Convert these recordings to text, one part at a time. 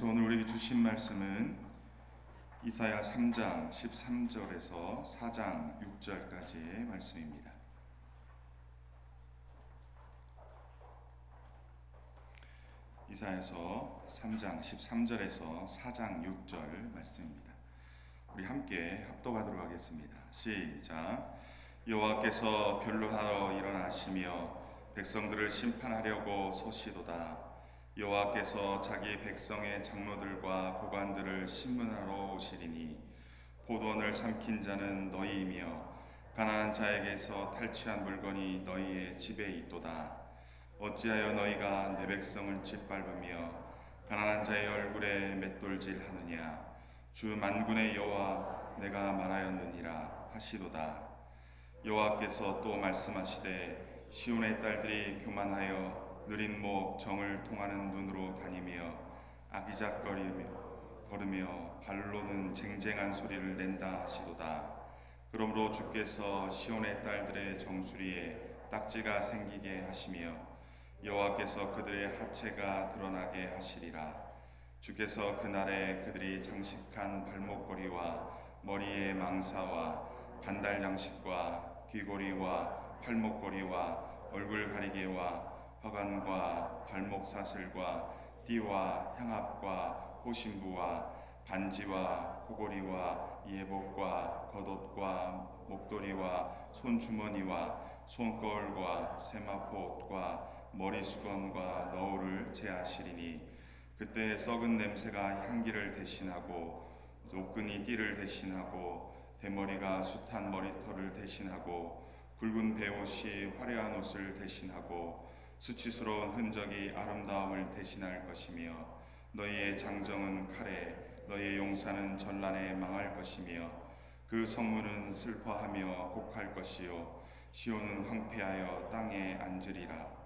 오늘 우리에게 주신 말씀은 이사야 3장 13절에서 4장 6절까지의 말씀입니다. 이사야서 3장 13절에서 4장 6절 말씀입니다. 우리 함께 합독하도록 하겠습니다. 시작. 여호와께서 변론하러 일어나시며 백성들을 심판하려고 서시도다. 여호와께서 자기 백성의 장로들과 고관들을 심문하러 오시리니 포도원을 삼킨 자는 너희이며 가난한 자에게서 탈취한 물건이 너희의 집에 있도다. 어찌하여 너희가 내 백성을 짓밟으며 가난한 자의 얼굴에 맷돌질하느냐. 주 만군의 여호와 내가 말하였느니라 하시도다. 여호와께서 또 말씀하시되 시온의 딸들이 교만하여 느린 목 정을 통하는 눈으로 다니며 아기작거리며 걸으며 발로는 쟁쟁한 소리를 낸다 하시도다. 그러므로 주께서 시온의 딸들의 정수리에 딱지가 생기게 하시며 여호와께서 그들의 하체가 드러나게 하시리라. 주께서 그날에 그들이 장식한 발목걸이와 머리의 망사와 반달 장식과 귀고리와 팔목걸이와 얼굴 가리개와 화관과 발목 사슬과 띠와 향압과 호신부와 반지와 코고리와 예복과 겉옷과 목도리와 손주머니와 손거울과 세마포옷과 머리수건과 너울을 제하시리니 그때 썩은 냄새가 향기를 대신하고 노끈이 띠를 대신하고 대머리가 숱한 머리털을 대신하고 굵은 베옷이 화려한 옷을 대신하고 수치스러운 흔적이 아름다움을 대신할 것이며 너희의 장정은 칼에 너희의 용사는 전란에 망할 것이며 그 성문은 슬퍼하며 곡할 것이요 시온은 황폐하여 땅에 앉으리라.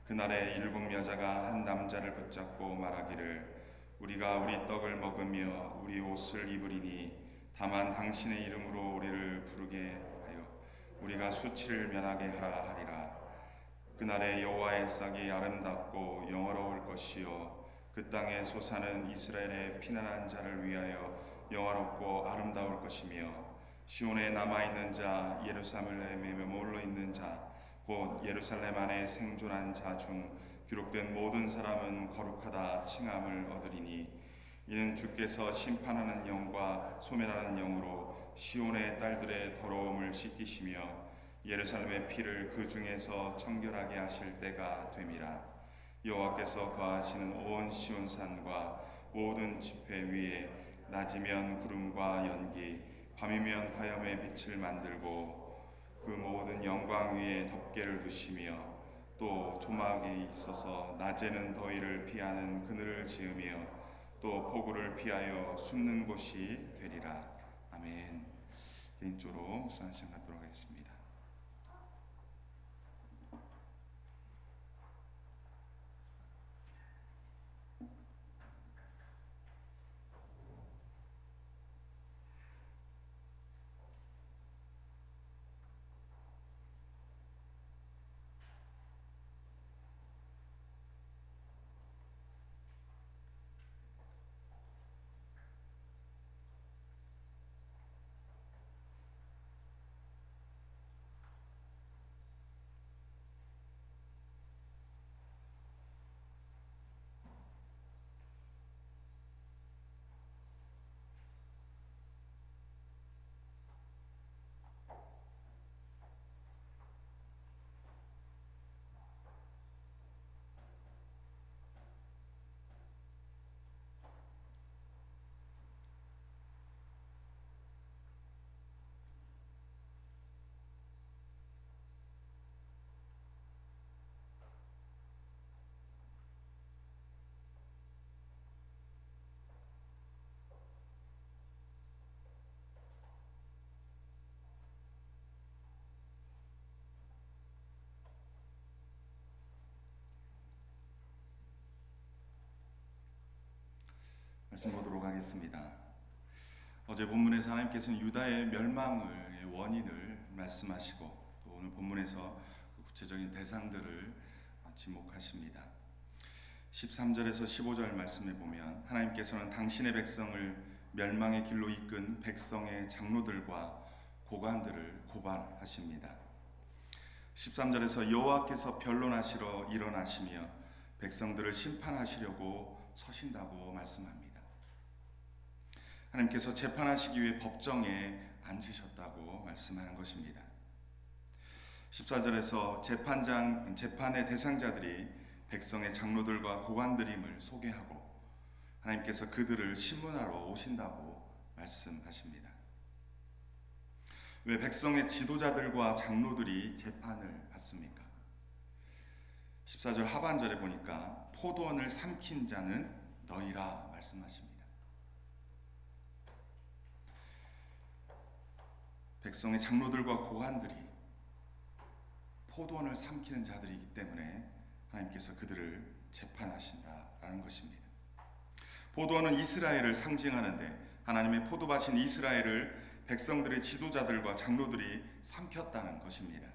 그날에 일곱 여자가 한 남자를 붙잡고 말하기를 우리가 우리 떡을 먹으며 우리 옷을 입으리니 다만 당신의 이름으로 우리를 부르게 하여 우리가 수치를 면하게 하라 하리라. 그날에 여호와의 싹이 아름답고 영화로울 것이요 그 땅에 솟아는 이스라엘의 피난한 자를 위하여 영화롭고 아름다울 것이며 시온에 남아있는 자 예루살렘에 머물러 있는 자 곧 예루살렘 안에 생존한 자 중 기록된 모든 사람은 거룩하다 칭함을 얻으리니 이는 주께서 심판하는 영과 소멸하는 영으로 시온의 딸들의 더러움을 씻기시며 예루살렘의 피를 그 중에서 청결하게 하실 때가 됨이라. 여호와께서 거하시는 온 시온산과 모든 지폐 위에 낮이면 구름과 연기 밤이면 화염의 빛을 만들고 그 모든 영광 위에 덮개를 두시며 또 조막이 있어서 낮에는 더위를 피하는 그늘을 지으며 또 폭우를 피하여 숨는 곳이 되리라. 아멘. 개인적으로 수상 시간 갖도록 하겠습니다. 말씀 보도록 하겠습니다. 어제 본문에서 하나님께서는 유다의 멸망의 원인을 말씀하시고 오늘 본문에서 구체적인 대상들을 지목하십니다. 13절에서 15절 말씀에 보면 하나님께서는 당신의 백성을 멸망의 길로 이끈 백성의 장로들과 고관들을 고발하십니다. 13절에서 여호와께서 변론하시러 일어나시며 백성들을 심판하시려고 서신다고 말씀합니다. 하나님께서 재판하시기 위해 법정에 앉으셨다고 말씀하는 것입니다. 14절에서 재판의 대상자들이 백성의 장로들과 고관들임을 소개하고 하나님께서 그들을 신문하러 오신다고 말씀하십니다. 왜 백성의 지도자들과 장로들이 재판을 받습니까? 14절 하반절에 보니까 포도원을 삼킨 자는 너희라 말씀하십니다. 백성의 장로들과 고관들이 포도원을 삼키는 자들이기 때문에 하나님께서 그들을 재판하신다라는 것입니다. 포도원은 이스라엘을 상징하는데 하나님의 포도밭인 이스라엘을 백성들의 지도자들과 장로들이 삼켰다는 것입니다.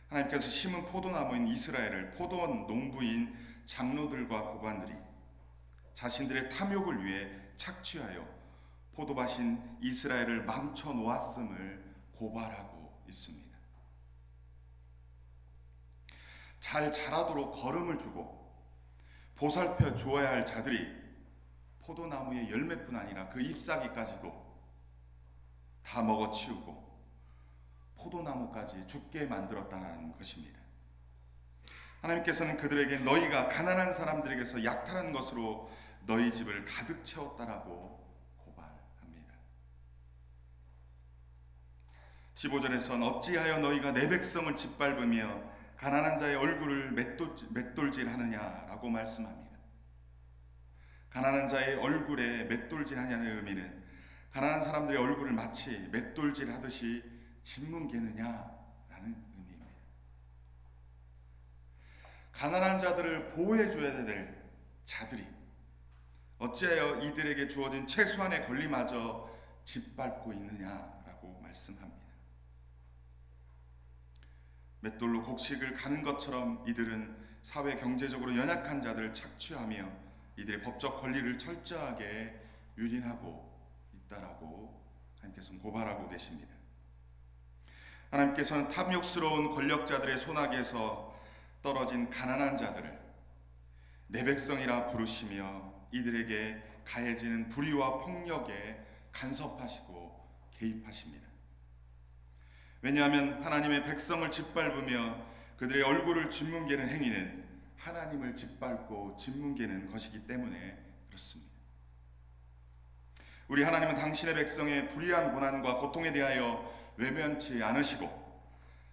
하나님께서 심은 포도나무인 이스라엘을 포도원 농부인 장로들과 고관들이 자신들의 탐욕을 위해 착취하여 포도밭인 이스라엘을 망쳐 놓았음을 고발하고 있습니다. 잘 자라도록 거름을 주고 보살펴 주어야 할 자들이 포도나무의 열매뿐 아니라 그 잎사귀까지도 다 먹어치우고 포도나무까지 죽게 만들었다는 것입니다. 하나님께서는 그들에게 너희가 가난한 사람들에게서 약탈한 것으로 너희 집을 가득 채웠다라고 고발합니다. 15절에서는 어찌하여 너희가 내 백성을 짓밟으며 가난한 자의 얼굴을 맷돌질하느냐라고 말씀합니다. 가난한 자의 얼굴에 맷돌질하냐는 의미는 가난한 사람들의 얼굴을 마치 맷돌질하듯이 짓뭉개느냐라는 의미입니다. 가난한 자들을 보호해줘야 될 자들이 어찌하여 이들에게 주어진 최소한의 권리마저 짓밟고 있느냐라고 말씀합니다. 맷돌로 곡식을 가는 것처럼 이들은 사회 경제적으로 연약한 자들을 착취하며 이들의 법적 권리를 철저하게 유린하고 있다라고 하나님께서는 고발하고 계십니다. 하나님께서는 탐욕스러운 권력자들의 손아귀에서 떨어진 가난한 자들을 내 백성이라 부르시며 이들에게 가해지는 불의와 폭력에 간섭하시고 개입하십니다. 왜냐하면 하나님의 백성을 짓밟으며 그들의 얼굴을 짓뭉개는 행위는 하나님을 짓밟고 짓뭉개는 것이기 때문에 그렇습니다. 우리 하나님은 당신의 백성의 불의한 고난과 고통에 대하여 외면치 않으시고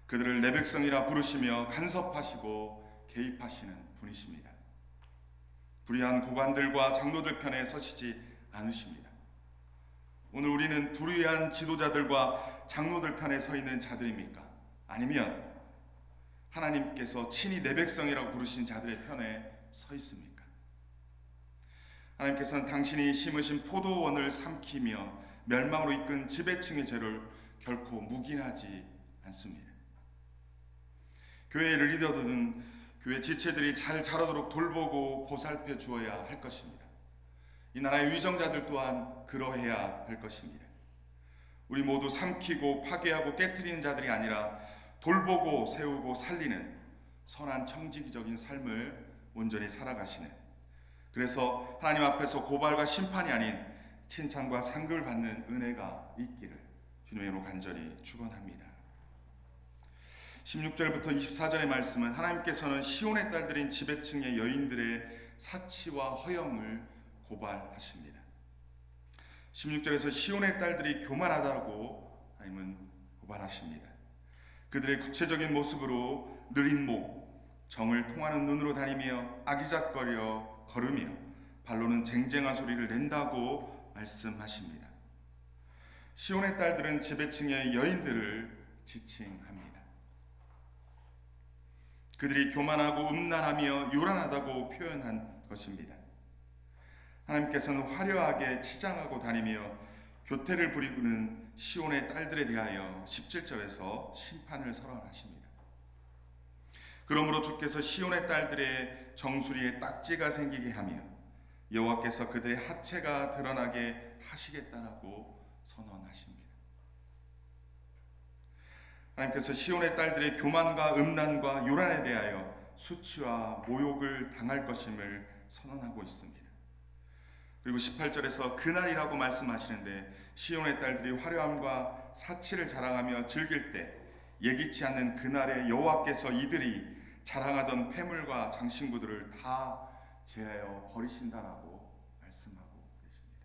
그들을 내 백성이라 부르시며 간섭하시고 개입하시는 분이십니다. 불의한 고관들과 장로들 편에 서시지 않으십니다. 오늘 우리는 불의한 지도자들과 장로들 편에 서 있는 자들입니까? 아니면 하나님께서 친히 내 백성이라고 부르신 자들의 편에 서 있습니까? 하나님께서는 당신이 심으신 포도원을 삼키며 멸망으로 이끈 지배층의 죄를 결코 묵인하지 않습니다. 교회의 리더들은 교회 지체들이 잘 자라도록 돌보고 보살펴 주어야 할 것입니다. 이 나라의 위정자들 또한 그러해야 할 것입니다. 우리 모두 삼키고 파괴하고 깨트리는 자들이 아니라 돌보고 세우고 살리는 선한 청지기적인 삶을 온전히 살아가시는, 그래서 하나님 앞에서 고발과 심판이 아닌 칭찬과 상급을 받는 은혜가 있기를 주님으로 간절히 축원합니다. 16절부터 24절의 말씀은 하나님께서는 시온의 딸들인 지배층의 여인들의 사치와 허영을 고발하십니다. 16절에서 시온의 딸들이 교만하다고 하나님은 고발하십니다. 그들의 구체적인 모습으로 느린 목, 정을 통하는 눈으로 다니며 아기작거려 걸으며 발로는 쟁쟁한 소리를 낸다고 말씀하십니다. 시온의 딸들은 지배층의 여인들을 지칭합니다. 그들이 교만하고 음란하며 요란하다고 표현한 것입니다. 하나님께서는 화려하게 치장하고 다니며 교태를 부리는 시온의 딸들에 대하여 17절에서 심판을 선언하십니다. 그러므로 주께서 시온의 딸들의 정수리에 딱지가 생기게 하며 여호와께서 그들의 하체가 드러나게 하시겠다라고 선언하십니다. 하나님께서 시온의 딸들의 교만과 음란과 요란에 대하여 수치와 모욕을 당할 것임을 선언하고 있습니다. 그리고 18절에서 그날이라고 말씀하시는데 시온의 딸들이 화려함과 사치를 자랑하며 즐길 때 예기치 않는 그날에 여호와께서 이들이 자랑하던 폐물과 장신구들을 다 제하여 버리신다라고 말씀하고 계십니다.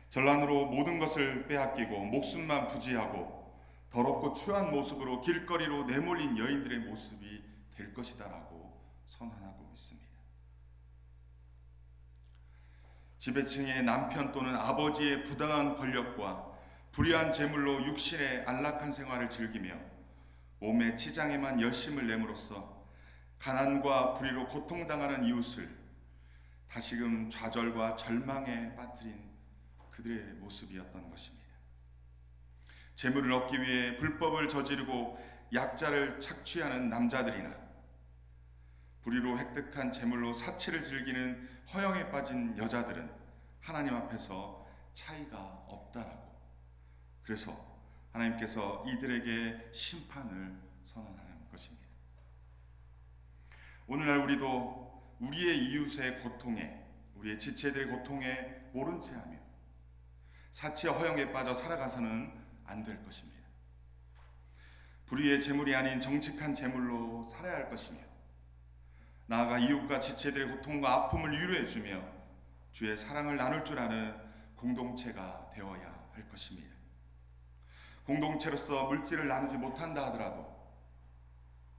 전란으로 모든 것을 빼앗기고 목숨만 부지하고 더럽고 추한 모습으로 길거리로 내몰린 여인들의 모습이 될 것이다라고 선언하고 있습니다. 지배층의 남편 또는 아버지의 부당한 권력과 불의한 재물로 육신의 안락한 생활을 즐기며 몸의 치장에만 열심을 내므로써 가난과 불의로 고통당하는 이웃을 다시금 좌절과 절망에 빠뜨린 그들의 모습이었던 것입니다. 재물을 얻기 위해 불법을 저지르고 약자를 착취하는 남자들이나 불의로 획득한 재물로 사치를 즐기는 허영에 빠진 여자들은 하나님 앞에서 차이가 없다라고, 그래서 하나님께서 이들에게 심판을 선언하는 것입니다. 오늘날 우리도 우리의 이웃의 고통에, 우리의 지체들의 고통에 모른 채 하며 사치와 허영에 빠져 살아가서는 안 될 것입니다. 불의의 재물이 아닌 정직한 재물로 살아야 할 것이며 나아가 이웃과 지체들의 고통과 아픔을 위로해주며 주의 사랑을 나눌 줄 아는 공동체가 되어야 할 것입니다. 공동체로서 물질을 나누지 못한다 하더라도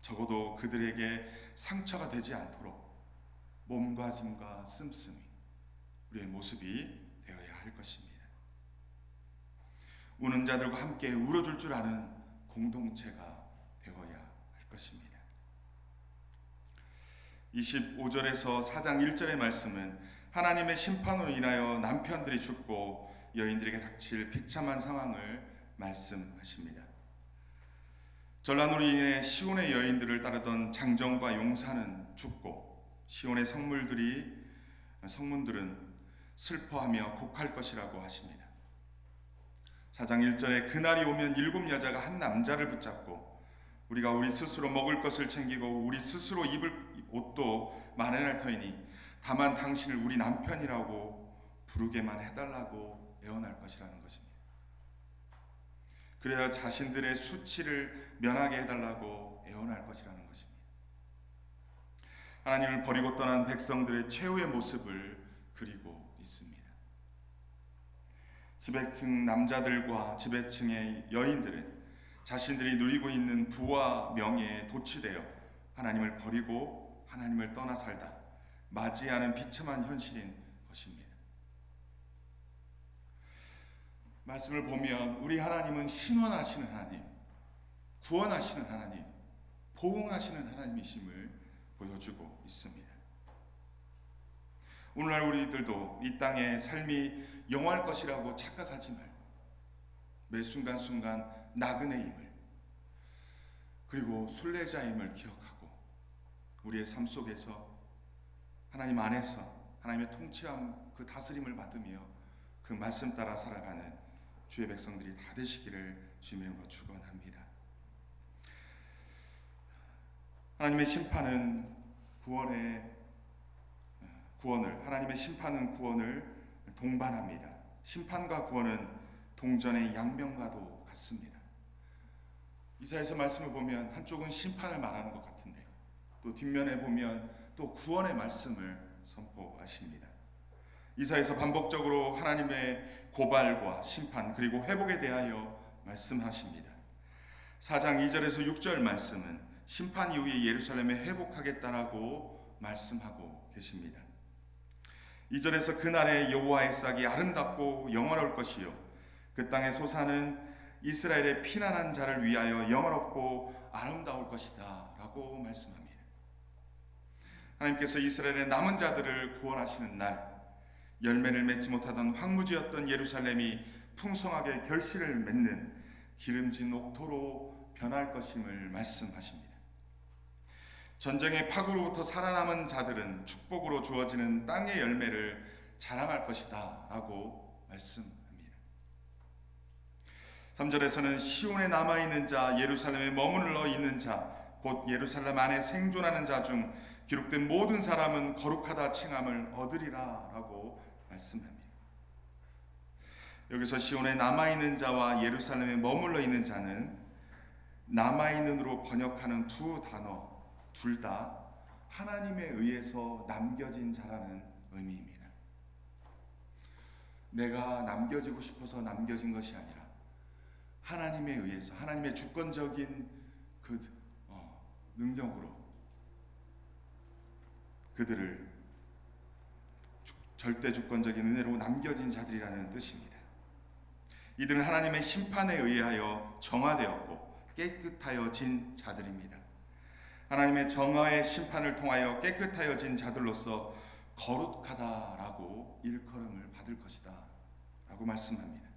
적어도 그들에게 상처가 되지 않도록 몸가짐과 씀씀이 우리의 모습이 되어야 할 것입니다. 우는 자들과 함께 울어줄 줄 아는 공동체가 되어야 할 것입니다. 25절에서 4장 1절의 말씀은 하나님의 심판으로 인하여 남편들이 죽고 여인들에게 닥칠 비참한 상황을 말씀하십니다. 전란으로 인해 시온의 여인들을 따르던 장정과 용사는 죽고 시온의 성문들은 슬퍼하며 곡할 것이라고 하십니다. 4장 1절에 그날이 오면 7 여자가 한 남자를 붙잡고 우리가 우리 스스로 먹을 것을 챙기고 우리 스스로 입을 옷도 마련할 터이니 다만 당신을 우리 남편이라고 부르게만 해달라고 애원할 것이라는 것입니다. 그래야 자신들의 수치를 면하게 해달라고 애원할 것이라는 것입니다. 하나님을 버리고 떠난 백성들의 최후의 모습을 그리고 있습니다. 지배층 남자들과 지배층의 여인들은 자신들이 누리고 있는 부와 명예에 도취되어 하나님을 버리고 하나님을 떠나 살다 맞이하는 비참한 현실인 것입니다. 말씀을 보면 우리 하나님은 신원하시는 하나님, 구원하시는 하나님, 보응하시는 하나님이심을 보여주고 있습니다. 오늘날 우리들도 이 땅의 삶이 영원할 것이라고 착각하지 말고 매 순간순간 나그네임을 그리고 순례자임을 기억하고 우리의 삶 속에서 하나님 안에서 하나님의 통치함 그 다스림을 받으며 그 말씀 따라 살아가는 주의 백성들이 다 되시기를 주님의 이름으로 축원합니다. 하나님의 심판은 하나님의 심판은 구원을 동반합니다. 심판과 구원은 동전의 양면과도 같습니다. 이사야서 말씀을 보면 한쪽은 심판을 말하는 것 같은데 또 뒷면에 보면 또 구원의 말씀을 선포하십니다. 이사야서 반복적으로 하나님의 고발과 심판 그리고 회복에 대하여 말씀하십니다. 4장 2절에서 6절 말씀은 심판 이후에 예루살렘에 회복하겠다라고 말씀하고 계십니다. 2절에서 그날의 여호와의 싹이 아름답고 영원할 것이요 그 땅의 소사는 이스라엘의 피난한 자를 위하여 영원롭고 아름다울 것이다 라고 말씀합니다. 하나님께서 이스라엘의 남은 자들을 구원하시는 날 열매를 맺지 못하던 황무지였던 예루살렘이 풍성하게 결실을 맺는 기름진 옥토로 변할 것임을 말씀하십니다. 전쟁의 파국으로부터 살아남은 자들은 축복으로 주어지는 땅의 열매를 자랑할 것이다 라고 말씀합니다. 3절에서는 시온에 남아있는 자, 예루살렘에 머물러 있는 자, 곧 예루살렘 안에 생존하는 자 중 기록된 모든 사람은 거룩하다 칭함을 얻으리라 라고 말씀합니다. 여기서 시온에 남아있는 자와 예루살렘에 머물러 있는 자는 남아있는으로 번역하는 두 단어 둘 다 하나님에 의해서 남겨진 자라는 의미입니다. 내가 남겨지고 싶어서 남겨진 것이 아니라 하나님에 의해서 하나님의 주권적인 그 능력으로 그들을 절대 주권적인 은혜로 남겨진 자들이라는 뜻입니다. 이들은 하나님의 심판에 의하여 정화되었고 깨끗하여진 자들입니다. 하나님의 정화의 심판을 통하여 깨끗하여진 자들로서 거룩하다라고 일컬음을 받을 것이다 라고 말씀합니다.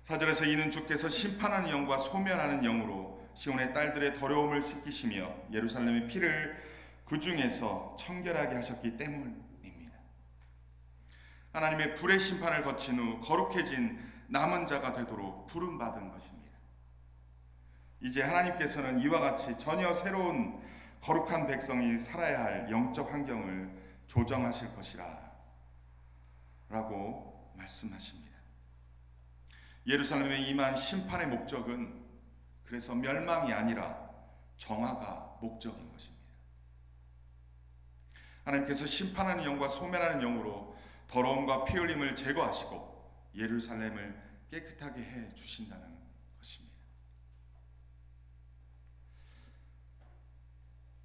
4절에서 이는 주께서 심판하는 영과 소멸하는 영으로 시온의 딸들의 더러움을 씻기시며 예루살렘의 피를 그 중에서 청결하게 하셨기 때문입니다. 하나님의 불의 심판을 거친 후 거룩해진 남은 자가 되도록 부름받은 것입니다. 이제 하나님께서는 이와 같이 전혀 새로운 거룩한 백성이 살아야 할 영적 환경을 조정하실 것이라 라고 말씀하십니다. 예루살렘에 임한 심판의 목적은 그래서 멸망이 아니라 정화가 목적인 것입니다. 하나님께서 심판하는 영과 소멸하는 영으로 더러움과 피 흘림을 제거하시고 예루살렘을 깨끗하게 해 주신다는 것입니다.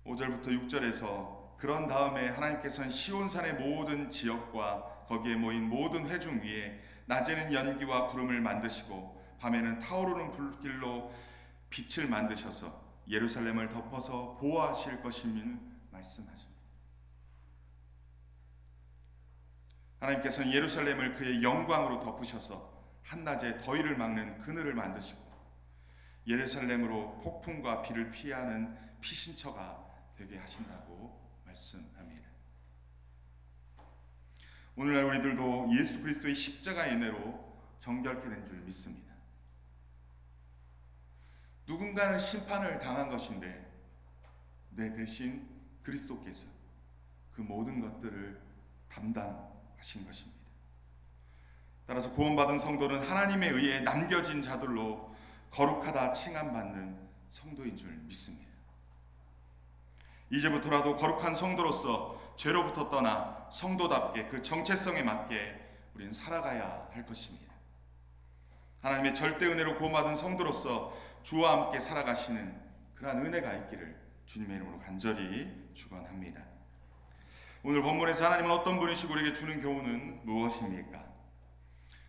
5절부터 6절에서 그런 다음에 하나님께서는 시온산의 모든 지역과 거기에 모인 모든 회중 위에 낮에는 연기와 구름을 만드시고 밤에는 타오르는 불길로 빛을 만드셔서 예루살렘을 덮어서 보호하실 것임을 말씀하십니다. 하나님께서는 예루살렘을 그의 영광으로 덮으셔서 한낮에 더위를 막는 그늘을 만드시고 예루살렘으로 폭풍과 비를 피하는 피신처가 되게 하신다고 말씀합니다. 오늘날 우리들도 예수 그리스도의 십자가의 은혜로 정결케 된 줄 믿습니다. 누군가는 심판을 당한 것인데 내 대신 그리스도께서 그 모든 것들을 담당하신 것입니다. 따라서 구원받은 성도는 하나님에 의해 남겨진 자들로 거룩하다 칭함받는 성도인 줄 믿습니다. 이제부터라도 거룩한 성도로서 죄로부터 떠나 성도답게 그 정체성에 맞게 우리는 살아가야 할 것입니다. 하나님의 절대 은혜로 구원받은 성도로서 주와 함께 살아가시는 그러한 은혜가 있기를 주님의 이름으로 간절히 축원합니다. 오늘 본문에서 하나님은 어떤 분이시고 우리에게 주는 교훈은 무엇입니까?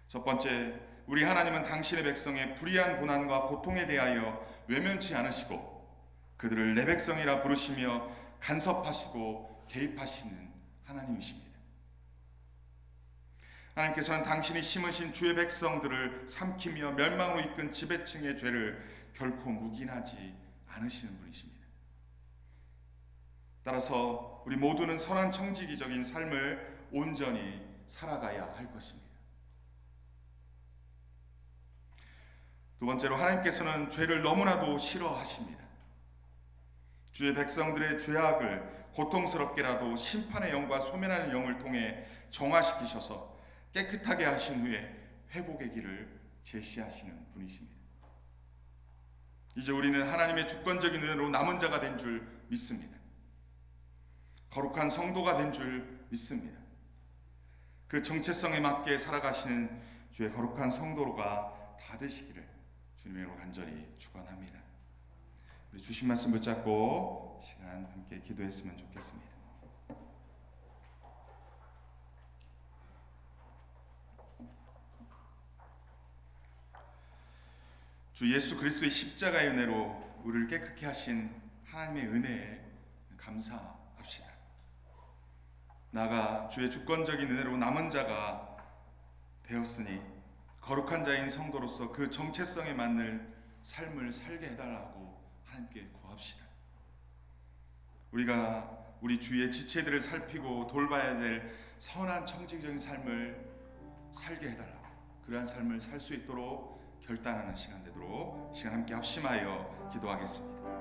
첫 번째, 우리 하나님은 당신의 백성의 불의한 고난과 고통에 대하여 외면치 않으시고 그들을 내 백성이라 부르시며 간섭하시고 개입하시는 하나님이십니다. 하나님께서는 당신이 심으신 주의 백성들을 삼키며 멸망으로 이끈 지배층의 죄를 결코 묵인하지 않으시는 분이십니다. 따라서 우리 모두는 선한 청지기적인 삶을 온전히 살아가야 할 것입니다. 두 번째로 하나님께서는 죄를 너무나도 싫어하십니다. 주의 백성들의 죄악을 고통스럽게라도 심판의 영과 소멸하는 영을 통해 정화시키셔서 깨끗하게 하신 후에 회복의 길을 제시하시는 분이십니다. 이제 우리는 하나님의 주권적인 은혜로 남은 자가 된 줄 믿습니다. 거룩한 성도가 된 줄 믿습니다. 그 정체성에 맞게 살아가시는 주의 거룩한 성도가 다 되시기를 주님의 이름으로 간절히 축원합니다. 우리 주신 말씀 붙잡고 시간 함께 기도했으면 좋겠습니다. 주 예수 그리스도의 십자가의 은혜로 우리를 깨끗게 하신 하나님의 은혜에 감사합시다. 나가 주의 주권적인 은혜로 남은 자가 되었으니 거룩한 자인 성도로서 그 정체성에 맞는 삶을 살게 해달라고 하나님께 구합시다. 우리가 우리 주위의 지체들을 살피고 돌봐야 될 선한 청지기적인 삶을 살게 해달라고, 그러한 삶을 살 수 있도록 결단하는 시간 되도록 시간 함께 합심하여 기도하겠습니다.